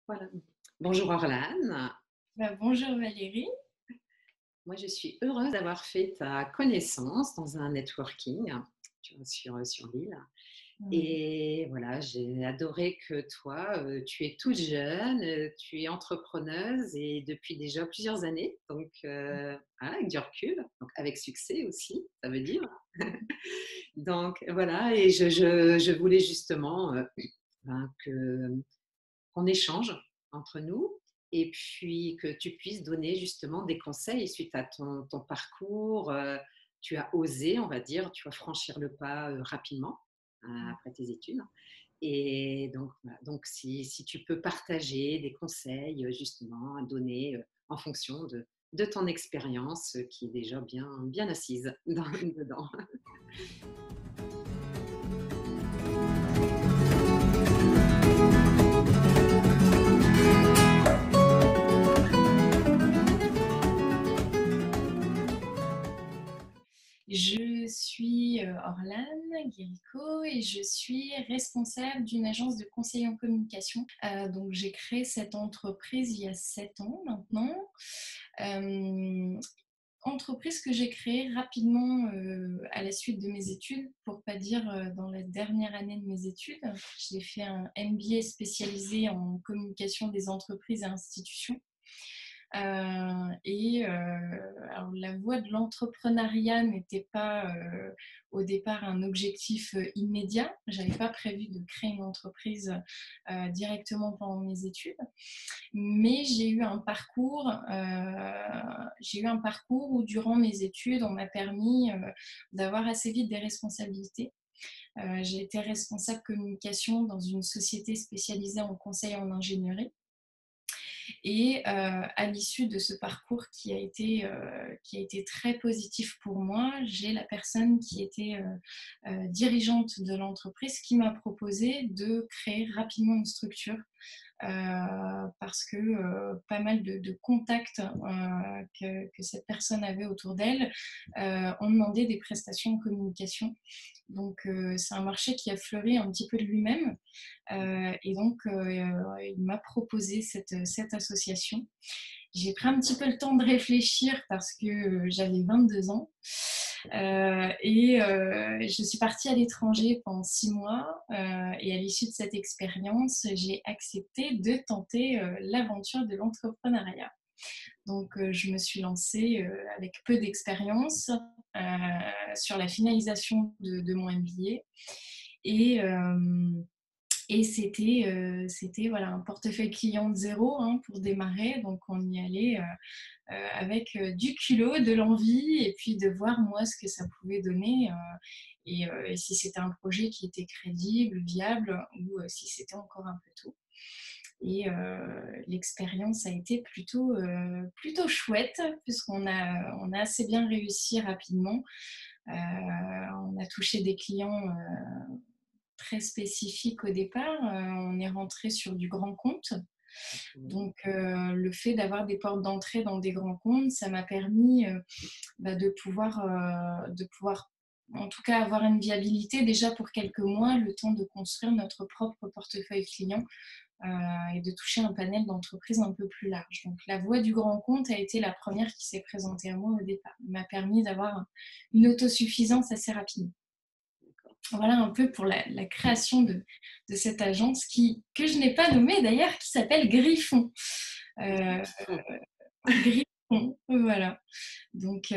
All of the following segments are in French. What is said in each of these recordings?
Voilà. Bonjour Orlane. Bonjour Valérie. Moi, je suis heureuse d'avoir fait ta connaissance dans un networking sur l'île. Oui. Et voilà, j'ai adoré que toi, tu es toute jeune, tu es entrepreneuse et depuis déjà plusieurs années, donc voilà, avec du recul, donc avec succès aussi, ça veut dire. Donc voilà, et je voulais justement qu'on échange entre nous et puis que tu puisses donner justement des conseils suite à ton parcours. Tu as osé, on va dire, tu vas franchir le pas rapidement après tes études. Et donc, voilà. Donc si tu peux partager des conseils justement à donner en fonction de ton expérience qui est déjà bien assise dedans. Je suis Orlane Guéricault et je suis responsable d'une agence de conseil en communication. Donc j'ai créé cette entreprise il y a 7 ans maintenant. Euh, Entreprise que j'ai créée rapidement à la suite de mes études, pour pas dire dans la dernière année de mes études. J'ai fait un MBA spécialisé en communication des entreprises et institutions. Alors, la voie de l'entrepreneuriat n'était pas au départ un objectif immédiat. Je n'avais pas prévu de créer une entreprise directement pendant mes études, mais j'ai eu un parcours où durant mes études, on m'a permis d'avoir assez vite des responsabilités. J'ai été responsable communication dans une société spécialisée en conseil en ingénierie. Et à l'issue de ce parcours qui a été très positif pour moi, j'ai la personne qui était dirigeante de l'entreprise qui m'a proposé de créer rapidement une structure parce que pas mal de contacts que cette personne avait autour d'elle ont demandé des prestations de communication. Donc c'est un marché qui a fleuri un petit peu de lui-même. Et donc il m'a proposé cette association. J'ai pris un petit peu le temps de réfléchir parce que j'avais 22 ans. Je suis partie à l'étranger pendant 6 mois et à l'issue de cette expérience, j'ai accepté de tenter l'aventure de l'entrepreneuriat. Donc, je me suis lancée avec peu d'expérience sur la finalisation de mon MBA. Et, euh, c'était voilà, un portefeuille client de zéro hein, pour démarrer. Donc, on y allait avec du culot, de l'envie et puis de voir moi ce que ça pouvait donner et si c'était un projet qui était crédible, viable ou si c'était encore un peu tôt. Et l'expérience a été plutôt chouette on a assez bien réussi rapidement. On a touché des clients très spécifiques au départ. On est rentré sur du grand compte. Donc, le fait d'avoir des portes d'entrée dans des grands comptes, ça m'a permis de pouvoir, en tout cas, avoir une viabilité déjà pour quelques mois, le temps de construire notre propre portefeuille client et de toucher un panel d'entreprises un peu plus large. Donc, la voie du grand compte a été la première qui s'est présentée à moi au départ. Elle m'a permis d'avoir une autosuffisance assez rapide. Voilà un peu pour la création de cette agence que je n'ai pas nommée d'ailleurs, qui s'appelle Griffon. Euh, Griffon, voilà. Donc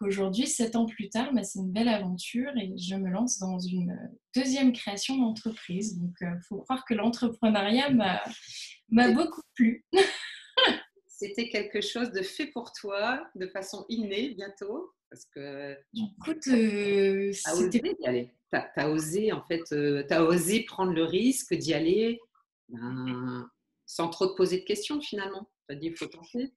aujourd'hui, 7 ans plus tard, c'est une belle aventure et je me lance dans une deuxième création d'entreprise. Donc il faut croire que l'entrepreneuriat m'a beaucoup plu. C'était quelque chose de fait pour toi de façon innée bientôt parce que Écoute, as c'était osé y aller. T'as osé, en fait, t'as osé prendre le risque d'y aller ben, sans trop te poser de questions finalement. Tu as dit, il faut tenter.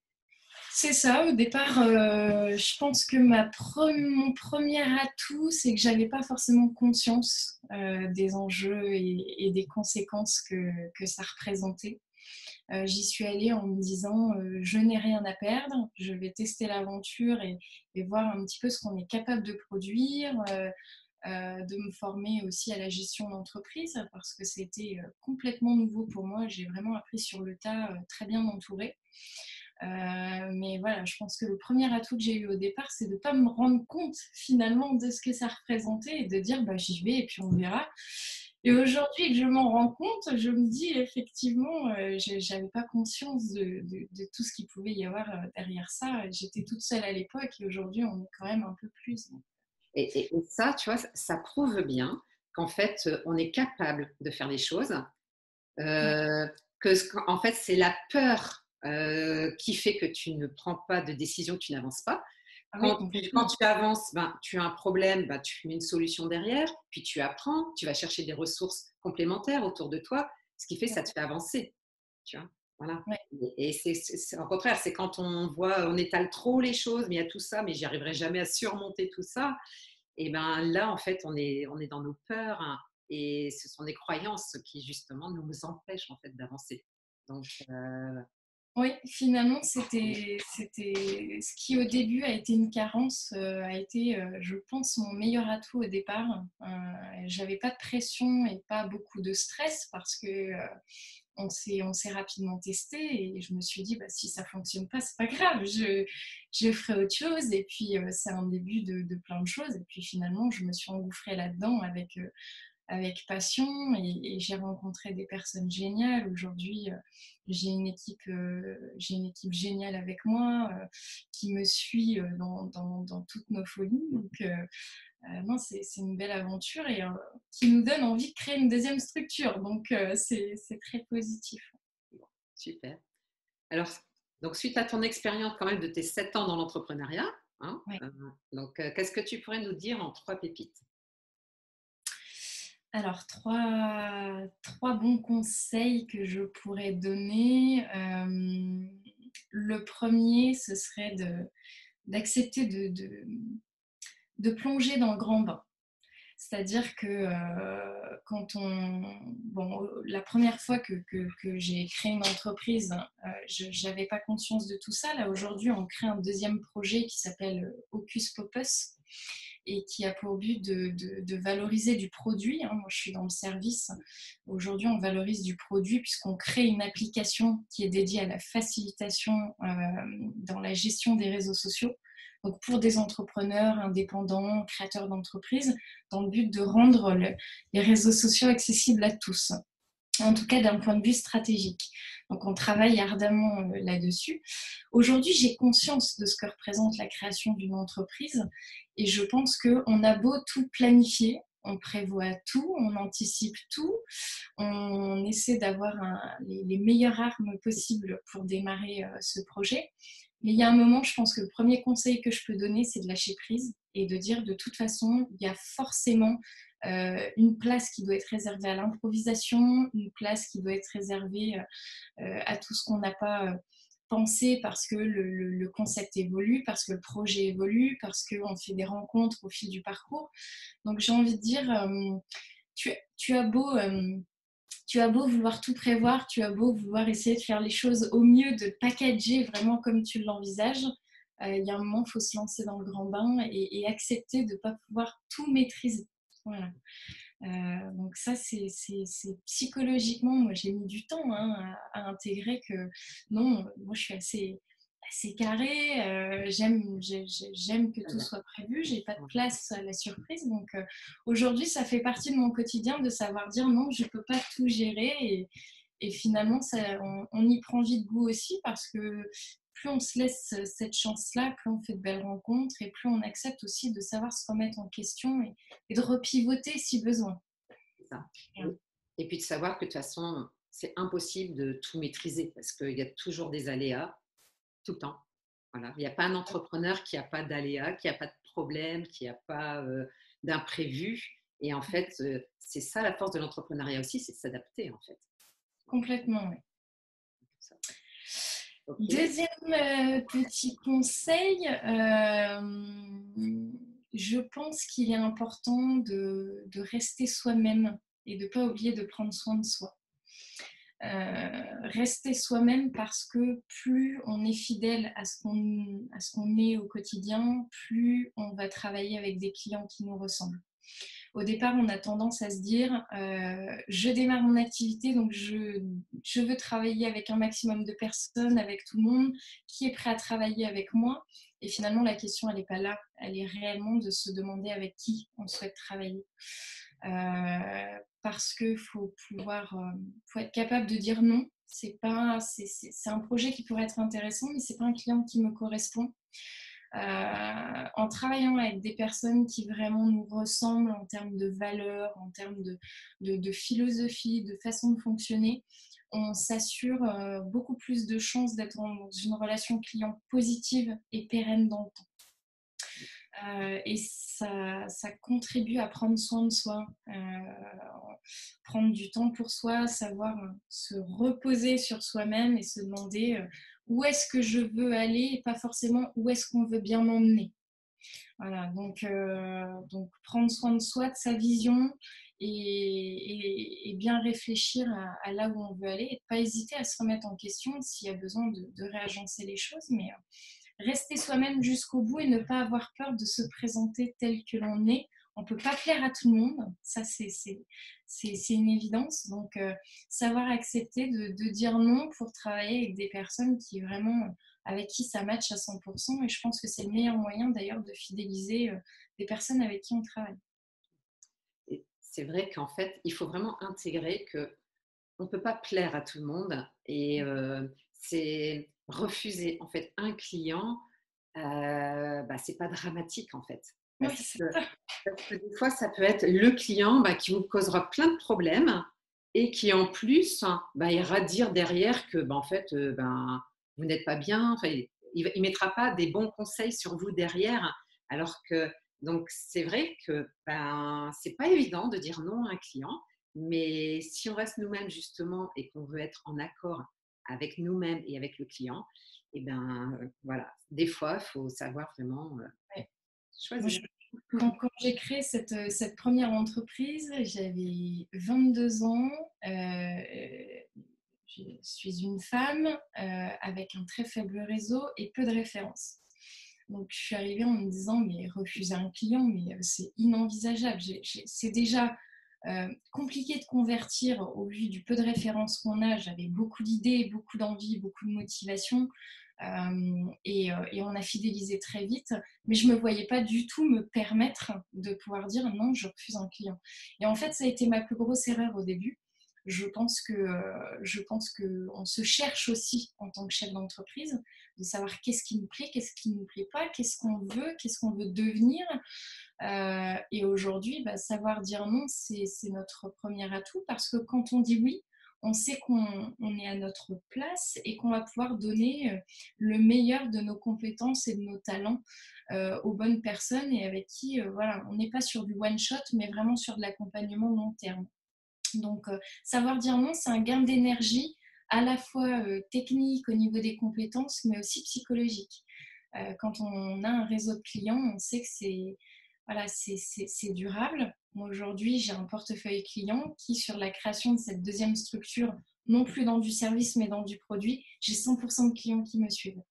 C'est ça, au départ, je pense que mon premier atout, c'est que j'avais pas forcément conscience des enjeux et des conséquences que ça représentait. J'y suis allée en me disant, je n'ai rien à perdre, je vais tester l'aventure et voir un petit peu ce qu'on est capable de produire. de me former aussi à la gestion d'entreprise parce que c'était complètement nouveau pour moi. J'ai vraiment appris sur le tas, très bien m'entourer. Mais voilà, je pense que le premier atout que j'ai eu au départ, c'est de ne pas me rendre compte finalement de ce que ça représentait et de dire bah, j'y vais et puis on verra. Et aujourd'hui que je m'en rends compte, je me dis effectivement, je n'avais pas conscience de tout ce qu'il pouvait y avoir derrière ça. J'étais toute seule à l'époque et aujourd'hui on est quand même un peu plus. Et ça, tu vois, ça prouve bien qu'en fait, on est capable de faire les choses. Ouais. En fait, c'est la peur qui fait que tu ne prends pas de décision, que tu n'avances pas. Ah oui, Quand complètement. tu avances, ben, tu as un problème, ben, tu mets une solution derrière, puis tu apprends, tu vas chercher des ressources complémentaires autour de toi, ce qui fait que ça te fait avancer. Tu vois, voilà. Ouais. Et au contraire, c'est quand on voit, on étale trop les choses, mais il y a tout ça, mais j'y arriverai jamais à surmonter tout ça. Et ben là, en fait, on est dans nos peurs, hein, et ce sont des croyances qui justement nous empêchent en fait d'avancer. Donc, Oui, finalement, c'était ce qui au début a été une carence, a été, je pense, mon meilleur atout au départ. J'avais pas de pression et pas beaucoup de stress parce que on s'est rapidement testé et je me suis dit bah, si ça fonctionne pas, c'est pas grave, je ferai autre chose. Et puis c'est un début de plein de choses. Et puis finalement, je me suis engouffrée là-dedans avec passion et j'ai rencontré des personnes géniales. Aujourd'hui, j'ai une équipe géniale avec moi qui me suit dans toutes nos folies. Donc, non, c'est une belle aventure et qui nous donne envie de créer une deuxième structure. Donc, c'est très positif. bon, super. Alors, donc suite à ton expérience quand même de tes 7 ans dans l'entrepreneuriat, hein, Ouais. donc qu'est-ce que tu pourrais nous dire en 3 pépites? Alors, trois bons conseils que je pourrais donner. Le premier, ce serait d'accepter de plonger dans le grand bain. C'est-à-dire que quand bon, la première fois que j'ai créé une entreprise, je n'avais pas conscience de tout ça. Là, aujourd'hui, on crée un deuxième projet qui s'appelle Hocus Pocus et qui a pour but de valoriser du produit. Hein. Moi, je suis dans le service. Aujourd'hui, on valorise du produit puisqu'on crée une application qui est dédiée à la facilitation dans la gestion des réseaux sociaux. Donc pour des entrepreneurs, indépendants, créateurs d'entreprises, dans le but de rendre les réseaux sociaux accessibles à tous, en tout cas d'un point de vue stratégique. Donc on travaille ardemment là-dessus. Aujourd'hui, j'ai conscience de ce que représente la création d'une entreprise et je pense qu'on a beau tout planifier, on prévoit tout, on anticipe tout, on essaie d'avoir les meilleures armes possibles pour démarrer ce projet. Mais il y a un moment, je pense que le premier conseil que je peux donner, c'est de lâcher prise et de dire de toute façon, il y a forcément une place qui doit être réservée à l'improvisation, une place qui doit être réservée à tout ce qu'on n'a pas pensé parce que le concept évolue, parce que le projet évolue, parce qu'on fait des rencontres au fil du parcours. Donc j'ai envie de dire, tu as beau... tu as beau vouloir tout prévoir, tu as beau vouloir essayer de faire les choses au mieux, de packager vraiment comme tu l'envisages, il y a un moment, il faut se lancer dans le grand bain et accepter de ne pas pouvoir tout maîtriser. Voilà. Donc ça, c'est psychologiquement, moi j'ai mis du temps hein, à intégrer que non, moi je suis assez carrée, j'aime que tout soit prévu, j'ai pas de place à la surprise. Donc aujourd'hui, ça fait partie de mon quotidien de savoir dire non, je peux pas tout gérer et finalement, on y prend vite goût aussi parce que plus on se laisse cette chance-là, plus on fait de belles rencontres et plus on accepte aussi de savoir se remettre en question et de repivoter si besoin. Ça. Et puis de savoir que de toute façon, c'est impossible de tout maîtriser parce qu'il y a toujours des aléas tout le temps. Voilà. Il n'y a pas un entrepreneur qui n'a pas d'aléas, qui n'a pas de problème, qui n'a pas d'imprévu. Et en fait, c'est ça la force de l'entrepreneuriat aussi, c'est de s'adapter en fait. Complètement, oui. Okay. Deuxième petit conseil, je pense qu'il est important de rester soi-même et de ne pas oublier de prendre soin de soi. Rester soi-même parce que plus on est fidèle à ce qu'on est au quotidien, plus on va travailler avec des clients qui nous ressemblent. Au départ, on a tendance à se dire, je démarre mon activité, donc je veux travailler avec un maximum de personnes, avec tout le monde, qui est prêt à travailler avec moi. Et finalement, la question, elle n'est pas là. Elle est réellement de se demander avec qui on souhaite travailler. Parce qu'il faut être capable de dire non. C'est un projet qui pourrait être intéressant, mais ce n'est pas un client qui me correspond. En travaillant avec des personnes qui vraiment nous ressemblent en termes de valeurs, en termes de philosophie, de façon de fonctionner, on s'assure beaucoup plus de chances d'être dans une relation client positive et pérenne dans le temps. Et ça contribue à prendre soin de soi, prendre du temps pour soi, savoir se reposer sur soi-même et se demander où est-ce que je veux aller et pas forcément où est-ce qu'on veut bien m'emmener. Voilà, donc prendre soin de soi, de sa vision et bien réfléchir à là où on veut aller et pas hésiter à se remettre en question s'il y a besoin de réagencer les choses, mais rester soi-même jusqu'au bout et ne pas avoir peur de se présenter tel que l'on est. On ne peut pas plaire à tout le monde, ça c'est une évidence. Donc, savoir accepter de dire non pour travailler avec des personnes qui vraiment, avec qui ça match à 100%. Et je pense que c'est le meilleur moyen d'ailleurs de fidéliser des personnes avec qui on travaille. Et c'est vrai qu'en fait, il faut vraiment intégrer que on ne peut pas plaire à tout le monde et c'est refuser en fait un client, c'est pas dramatique en fait. Oui, Parce c'est que, ça. parce que des fois, ça peut être le client qui vous causera plein de problèmes et qui en plus ira dire derrière que en fait, vous n'êtes pas bien. Enfin, il ne mettra pas des bons conseils sur vous derrière. Alors que, donc, c'est vrai que c'est pas évident de dire non à un client. Mais si on reste nous-mêmes justement et qu'on veut être en accord avec nous-mêmes et avec le client, et voilà, des fois, il faut savoir vraiment Ouais. Moi, choisir. quand j'ai créé cette première entreprise, j'avais 22 ans. Je suis une femme avec un très faible réseau et peu de références. Donc, je suis arrivée en me disant, mais refuser un client, mais c'est inenvisageable. C'est déjà compliqué de convertir au vu du peu de références qu'on a. J'avais beaucoup d'idées, beaucoup d'envie, beaucoup de motivation. Et on a fidélisé très vite, mais je ne me voyais pas du tout me permettre de pouvoir dire non, je refuse un client. Et en fait, ça a été ma plus grosse erreur au début. Je pense qu'on se cherche aussi en tant que chef d'entreprise, de savoir qu'est-ce qui nous plaît, qu'est-ce qui ne nous plaît pas, qu'est-ce qu'on veut devenir. Et aujourd'hui, savoir dire non, c'est notre premier atout parce que quand on dit oui, on sait qu'on est à notre place et qu'on va pouvoir donner le meilleur de nos compétences et de nos talents aux bonnes personnes et avec qui, voilà, on n'est pas sur du one-shot, mais vraiment sur de l'accompagnement long terme. Donc, savoir dire non, c'est un gain d'énergie à la fois technique au niveau des compétences, mais aussi psychologique. Quand on a un réseau de clients, on sait que c'est durable. Moi, aujourd'hui, j'ai un portefeuille client qui, sur la création de cette deuxième structure, non plus dans du service, mais dans du produit, j'ai 100% de clients qui me suivent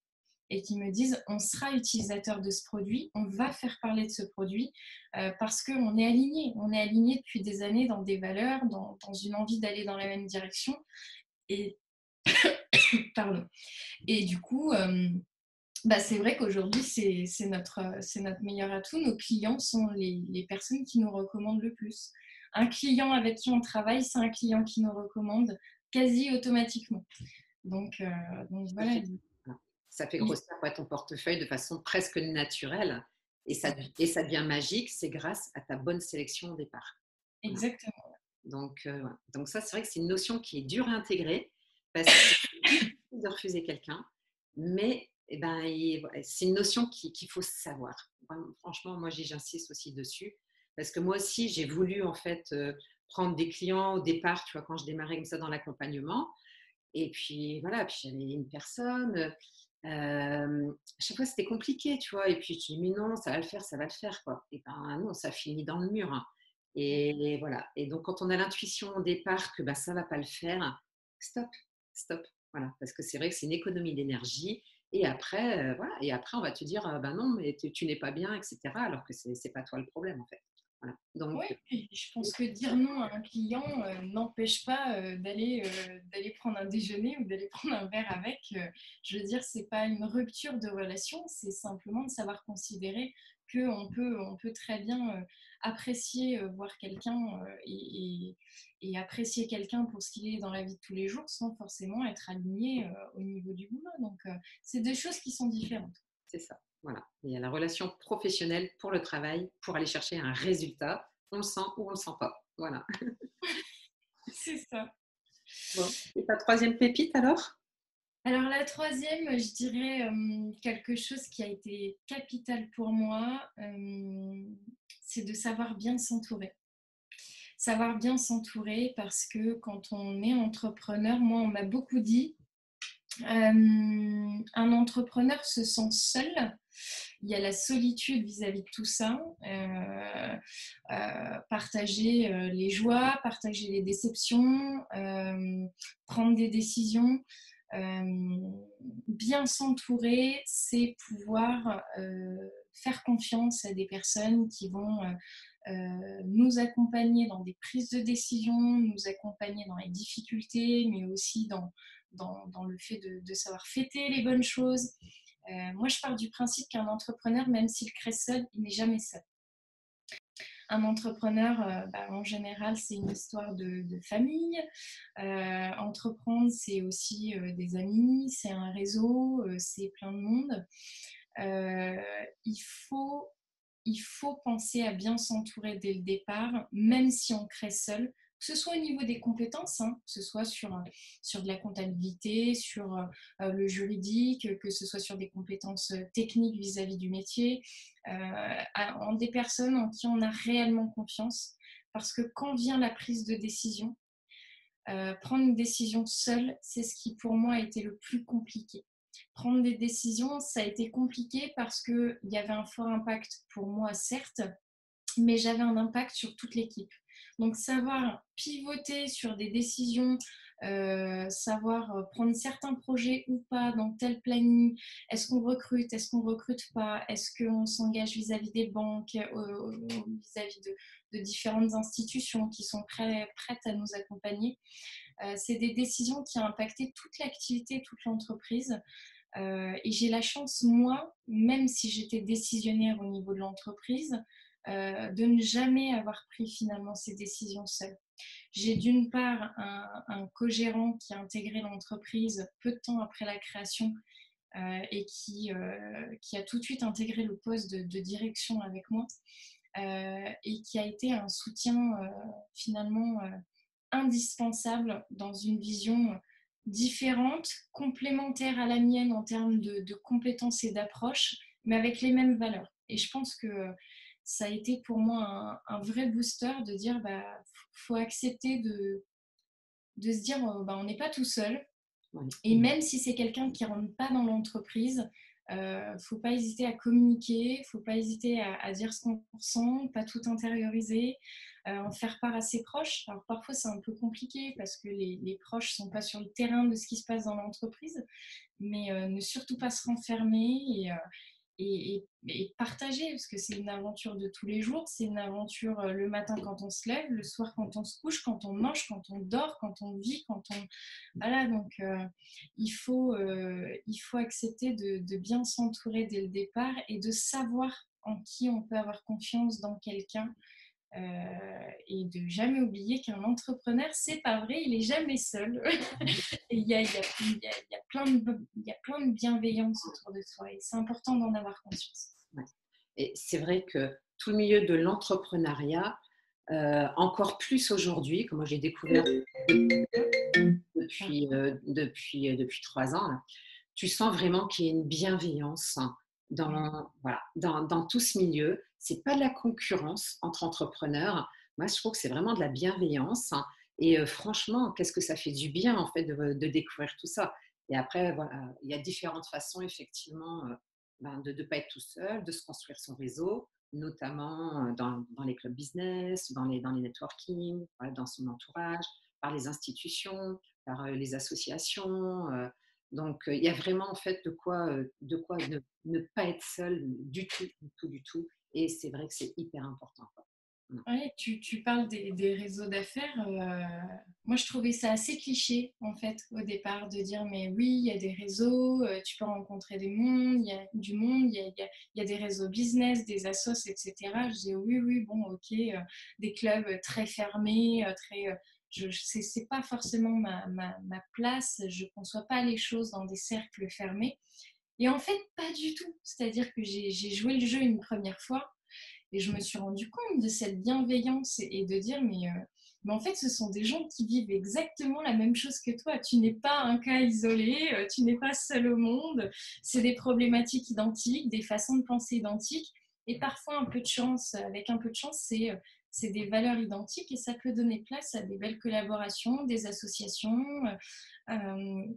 et qui me disent on sera utilisateur de ce produit, on va faire parler de ce produit parce qu'on est aligné. On est aligné depuis des années dans des valeurs, dans une envie d'aller dans la même direction. Et, pardon. Et du coup, c'est vrai qu'aujourd'hui, c'est notre meilleur atout. Nos clients sont les personnes qui nous recommandent le plus. Un client avec qui on travaille, c'est un client qui nous recommande quasi automatiquement. Donc voilà. Ça fait grossir ton portefeuille de façon presque naturelle et ça devient magique, c'est grâce à ta bonne sélection au départ. Voilà. Exactement. Donc ça, c'est vrai que c'est une notion qui est dure à intégrer parce que c'est difficile de refuser quelqu'un, mais c'est une notion qu'il faut savoir. Franchement, moi, j'insiste aussi dessus parce que moi aussi, j'ai voulu en fait prendre des clients au départ, tu vois, quand je démarrais comme ça dans l'accompagnement. Et puis voilà, puis j'avais une personne. À chaque fois, c'était compliqué, tu vois. Et puis je dis, mais non, ça va le faire, ça va le faire, quoi. Et non, ça finit dans le mur, hein. Et voilà. Et donc, quand on a l'intuition au départ que ça va pas le faire, stop, stop. Voilà. Parce que c'est vrai que c'est une économie d'énergie. Et après, voilà. Et après, on va te dire, non, mais tu n'es pas bien, etc. Alors que c'est pas toi le problème, en fait. Voilà. Oui, Donc, puis je pense que dire non à un client n'empêche pas d'aller prendre un déjeuner ou d'aller prendre un verre avec. Je veux dire, c'est pas une rupture de relation, c'est simplement de savoir considérer qu'on peut très bien apprécier voir quelqu'un et apprécier quelqu'un pour ce qu'il est dans la vie de tous les jours sans forcément être aligné au niveau du boulot. Donc, c'est deux choses qui sont différentes. c'est ça. Voilà. Il y a la relation professionnelle pour le travail, pour aller chercher un résultat. On le sent ou on le sent pas. Voilà. C'est ça. Bon. Et ta troisième pépite alors? Alors la troisième, je dirais quelque chose qui a été capital pour moi, c'est de savoir bien s'entourer. Savoir bien s'entourer parce que quand on est entrepreneur, moi on m'a beaucoup dit, un entrepreneur se sent seul. Il y a la solitude vis-à-vis de tout ça, partager les joies, partager les déceptions, prendre des décisions. Euh, Bien s'entourer, c'est pouvoir faire confiance à des personnes qui vont nous accompagner dans des prises de décision, nous accompagner dans les difficultés, mais aussi dans le fait de savoir fêter les bonnes choses. Moi, je pars du principe qu'un entrepreneur, même s'il crée seul, il n'est jamais seul. Un entrepreneur, en général, c'est une histoire de famille. Entreprendre, c'est aussi des amis, c'est un réseau, c'est plein de monde. Euh, il faut il faut penser à bien s'entourer dès le départ, même si on crée seul, que ce soit au niveau des compétences, hein, que ce soit sur de la comptabilité, sur le juridique, que ce soit sur des compétences techniques vis-à-vis du métier, en des personnes en qui on a réellement confiance. Parce que quand vient la prise de décision, prendre une décision seule, c'est ce qui pour moi a été le plus compliqué. Prendre des décisions, ça a été compliqué parce qu'il y avait un fort impact pour moi, certes, mais j'avais un impact sur toute l'équipe. Donc savoir pivoter sur des décisions, savoir prendre certains projets ou pas dans tel planning, est-ce qu'on recrute, est-ce qu'on recrute pas, est-ce qu'on s'engage vis-à-vis des banques, vis-à-vis de différentes institutions qui sont prêtes à nous accompagner. C'est des décisions qui ont impacté toute l'activité, toute l'entreprise. Et j'ai la chance, moi, même si j'étais décisionnaire au niveau de l'entreprise, de ne jamais avoir pris finalement ces décisions seule. J'ai d'une part un co-gérant qui a intégré l'entreprise peu de temps après la création et qui a tout de suite intégré le poste de direction avec moi et qui a été un soutien finalement indispensable dans une vision différente, complémentaire à la mienne en termes de compétences et d'approche, mais avec les mêmes valeurs. Et je pense que ça a été pour moi un vrai booster de dire faut accepter de se dire on n'est pas tout seul. Oui. Et même si c'est quelqu'un qui ne rentre pas dans l'entreprise, faut pas hésiter à communiquer, faut pas hésiter à dire ce qu'on ressent, pas tout intérioriser, en faire part à ses proches. Alors parfois c'est un peu compliqué parce que les proches sont pas sur le terrain de ce qui se passe dans l'entreprise, mais ne surtout pas se renfermer et partager, parce que c'est une aventure de tous les jours, c'est une aventure le matin quand on se lève, le soir quand on se couche, quand on mange, quand on dort, quand on vit, quand on... Voilà, donc il faut accepter de bien s'entourer dès le départ et de savoir en qui on peut avoir confiance dans quelqu'un et de jamais oublier qu'un entrepreneur, c'est pas vrai, il est jamais seul. Et il y a plein de bienveillance autour de soi et c'est important d'en avoir conscience. Ouais. Et c'est vrai que tout le milieu de l'entrepreneuriat, encore plus aujourd'hui, que moi j'ai découvert depuis 3 ans, là, tu sens vraiment qu'il y a une bienveillance dans tout ce milieu. Ce n'est pas de la concurrence entre entrepreneurs. Moi, je trouve que c'est vraiment de la bienveillance. Et franchement, qu'est-ce que ça fait du bien en fait de découvrir tout ça. Et après, voilà, il y a différentes façons effectivement de ne pas être tout seul, de se construire son réseau, notamment dans les clubs business, dans les networking, voilà, dans son entourage, par les institutions, par les associations. Donc, il y a vraiment en fait de quoi ne pas être seul du tout, du tout, du tout. Et c'est vrai que c'est hyper important, quoi. Ouais, tu parles des réseaux d'affaires. Moi, je trouvais ça assez cliché, en fait, au départ, de dire, mais oui, il y a des réseaux, tu peux rencontrer des mondes, il y a du monde, il y a des réseaux business, des assos, etc. Je dis, oui, oui, bon, ok, des clubs très fermés, très... c'est pas forcément ma place, je ne conçois pas les choses dans des cercles fermés. Et en fait, pas du tout. C'est-à-dire que j'ai joué le jeu une première fois, et je me suis rendu compte de cette bienveillance et de dire, mais en fait, ce sont des gens qui vivent exactement la même chose que toi. Tu n'es pas un cas isolé, tu n'es pas seul au monde. C'est des problématiques identiques, des façons de penser identiques. Et parfois, un peu de chance, avec un peu de chance, c'est des valeurs identiques et ça peut donner place à des belles collaborations, des associations.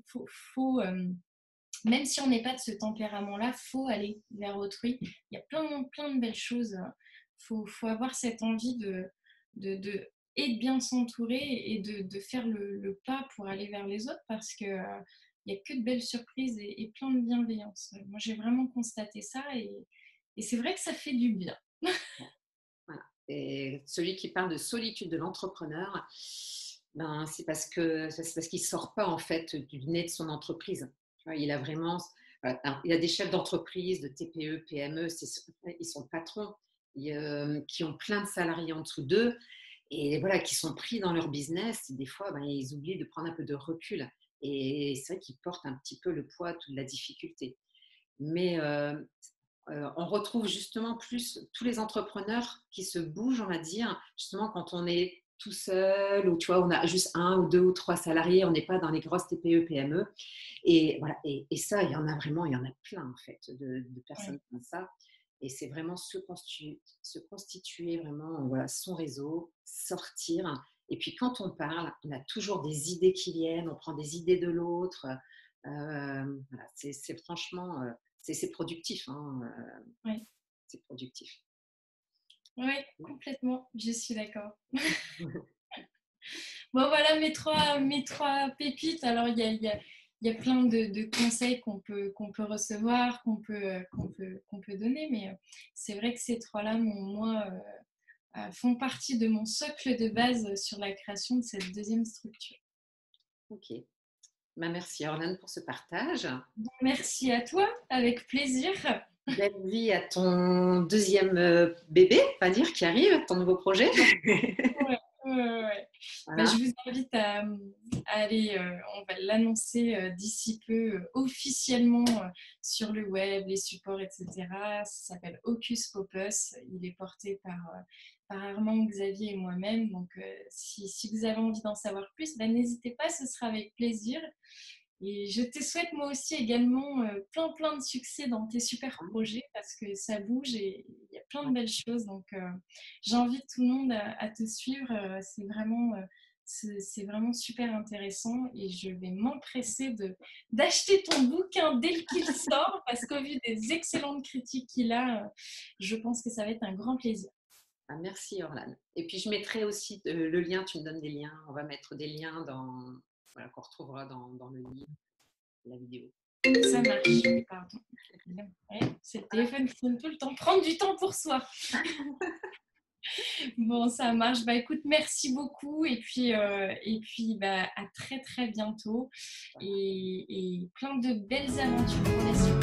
Faut, faut, Même si on n'est pas de ce tempérament-là, il faut aller vers autrui. Il y a plein de belles choses. Faut avoir cette envie et de bien s'entourer et de faire le pas pour aller vers les autres parce que il n'y a que de belles surprises et plein de bienveillance. Moi, j'ai vraiment constaté ça et c'est vrai que ça fait du bien. Voilà. Et celui qui parle de solitude de l'entrepreneur, ben, c'est parce qu'il ne sort pas en fait du nez de son entreprise. Tu vois, il a vraiment, alors, il y a des chefs d'entreprise, de TPE, PME, ils sont patrons, qui ont plein de salariés en dessous d'eux et voilà, qui sont pris dans leur business. Et des fois, ben, ils oublient de prendre un peu de recul. Et c'est vrai qu'ils portent un petit peu le poids de la difficulté. Mais on retrouve justement plus tous les entrepreneurs qui se bougent, on va dire, justement quand on est tout seul ou tu vois, on a juste un ou deux ou trois salariés, on n'est pas dans les grosses TPE, PME. Et voilà, et ça, il y en a vraiment, il y en a plein en fait de personnes Ouais. comme ça. Et c'est vraiment se constituer vraiment voilà, son réseau, sortir. Et puis quand on parle, on a toujours des idées qui viennent, on prend des idées de l'autre. Voilà, c'est franchement, c'est productif. Hein, Ouais. c'est productif. Ouais, complètement, je suis d'accord. Bon, voilà mes trois pépites. Alors, il y a plein de conseils qu'on peut recevoir, qu'on peut donner, mais c'est vrai que ces trois-là, moi, font partie de mon socle de base sur la création de cette deuxième structure. Ok. Ben, merci Orlane pour ce partage. Merci à toi, avec plaisir. Belle vie à ton deuxième bébé, on va dire, qui arrive, ton nouveau projet. Ouais, ouais. Bah, je Voilà. vous invite à aller, on va l'annoncer d'ici peu officiellement sur le web, les supports, etc. Ça s'appelle Hocus Pocus. Il est porté par Armand, Xavier et moi-même. Donc, si vous avez envie d'en savoir plus, bah, n'hésitez pas, ce sera avec plaisir. Et je te souhaite moi aussi également plein de succès dans tes super projets parce que ça bouge et il y a plein de belles choses. Donc j'invite tout le monde à te suivre. C'est vraiment super intéressant et je vais m'empresser d'acheter ton bouquin dès qu'il sort parce qu'au vu des excellentes critiques qu'il a, je pense que ça va être un grand plaisir. Ah, merci Orlane. Et puis je mettrai aussi le lien, tu me donnes des liens, on va mettre des liens voilà, qu'on retrouvera dans le livre, la vidéo. Ça marche, pardon. Ouais, c'est le téléphone qui sonne tout le temps. Prendre du temps pour soi. Bon, ça marche. Bah écoute, merci beaucoup. Et puis bah, à très bientôt. Et plein de belles aventures pour la suite.